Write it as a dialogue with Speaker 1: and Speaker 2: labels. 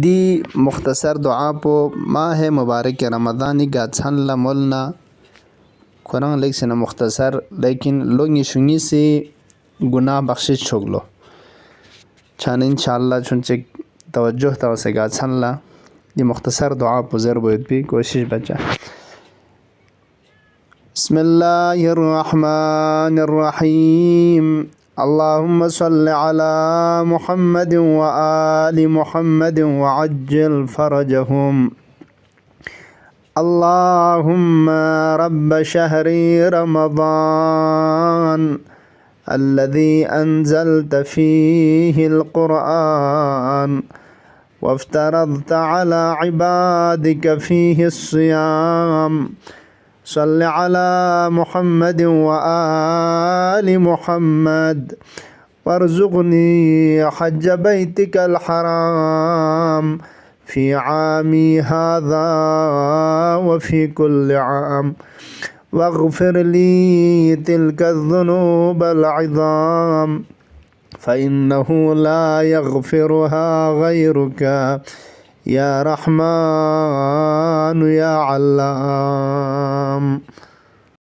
Speaker 1: دی مختصر دعا پو ماہ مبارک رمضانی گاتسان لا مولنا قرآن لیک سنا مختصر لیکن لونگی شنگی سے گناہ بخشش چھوگلو چان انشاءاللہ چونچک توجہ تو سے گاتسان لا دی مختصر دعا پو زر بوید بھی کوشش بچا. بسم الله الرحمن الرحيم. اللهم صل على محمد وآل محمد وعجل فرجهم. اللهم رب شهر رمضان الذي أنزلت فيه القرآن وافترضت على عبادك فيه الصيام، صل على محمد وآل محمد وارزقني حج بيتك الحرام في عامي هذا وفي كل عام، واغفر لي تلك الذنوب العظام فإنه لا يغفرها غيرك يا رحمن يا علام.